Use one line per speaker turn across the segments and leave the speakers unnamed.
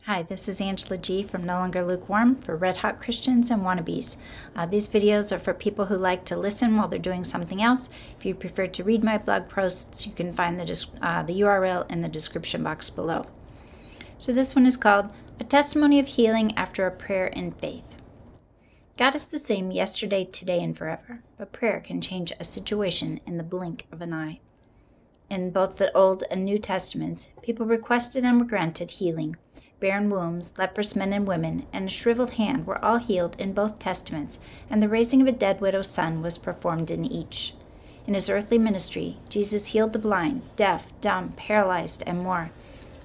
Hi, this is Angela G. from No Longer Lukewarm for Red Hot Christians and Wannabes. These videos are for people who like to listen while they're doing something else. If you prefer to read my blog posts, you can find the URL in the description box below. So this one is called A Testimony of Healing After a Prayer in Faith. God is the same yesterday, today, and forever, but prayer can change a situation in the blink of an eye. In both the Old and New Testaments, people requested and were granted healing. Barren wombs, leprous men and women, and a shriveled hand were all healed in both Testaments, and the raising of a dead widow's son was performed in each. In his earthly ministry, Jesus healed the blind, deaf, dumb, paralyzed, and more.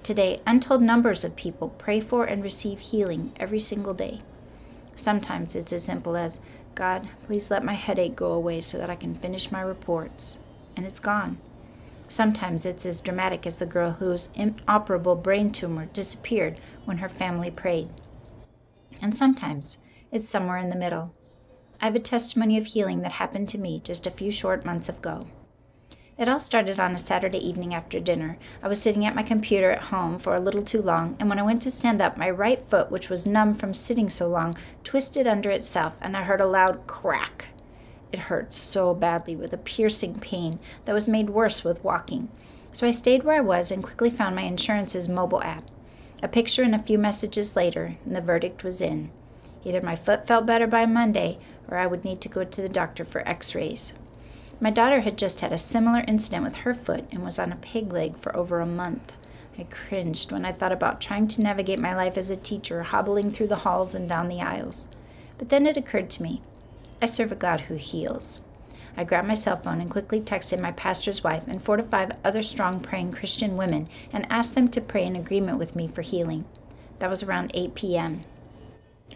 Today, untold numbers of people pray for and receive healing every single day. Sometimes it's as simple as, God, please let my headache go away so that I can finish my reports. And it's gone. Sometimes it's as dramatic as the girl whose inoperable brain tumor disappeared when her family prayed. And sometimes it's somewhere in the middle. I have a testimony of healing that happened to me just a few short months ago. It all started on a Saturday evening after dinner. I was sitting at my computer at home for a little too long, and when I went to stand up, my right foot, which was numb from sitting so long, twisted under itself, and I heard a loud crack. It hurt so badly with a piercing pain that was made worse with walking. So I stayed where I was and quickly found my insurance's mobile app. A picture and a few messages later, and the verdict was in. Either my foot felt better by Monday, or I would need to go to the doctor for x-rays. My daughter had just had a similar incident with her foot and was on a peg leg for over a month. I cringed when I thought about trying to navigate my life as a teacher, hobbling through the halls and down the aisles. But then it occurred to me, I serve a God who heals. I grabbed my cell phone and quickly texted my pastor's wife and 4 to 5 other strong praying Christian women and asked them to pray in agreement with me for healing. That was around 8 p.m.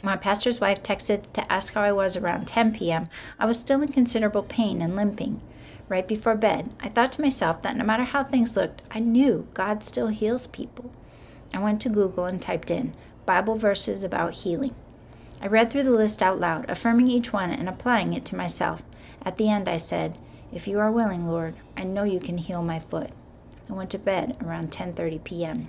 My pastor's wife texted to ask how I was around 10 p.m. I was still in considerable pain and limping. Right before bed, I thought to myself that no matter how things looked, I knew God still heals people. I went to Google and typed in Bible verses about healing. I read through the list out loud, affirming each one and applying it to myself. At the end I said, If you are willing, Lord, I know you can heal my foot. I went to bed around 10:30 p.m.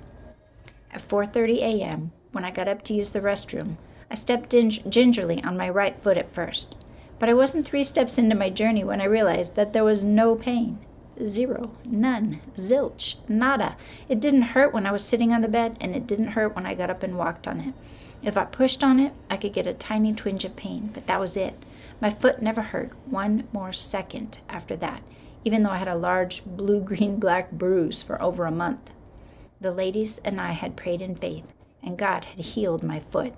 At 4:30 a.m., when I got up to use the restroom, I stepped gingerly on my right foot at first. But I wasn't 3 steps into my journey when I realized that there was no pain. Zero, none, zilch, nada. It didn't hurt when I was sitting on the bed, and it didn't hurt when I got up and walked on it. If I pushed on it, I could get a tiny twinge of pain, but that was it. My foot never hurt 1 more second after that, even though I had a large blue-green-black bruise for over a month. The ladies and I had prayed in faith, and God had healed my foot.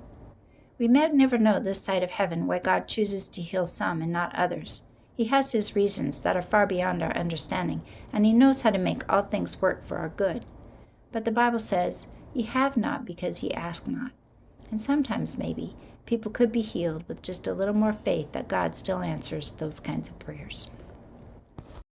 We may never know this side of heaven why God chooses to heal some and not others. He has his reasons that are far beyond our understanding, and he knows how to make all things work for our good. But the Bible says, ye have not because ye ask not. And sometimes, maybe, people could be healed with just a little more faith that God still answers those kinds of prayers.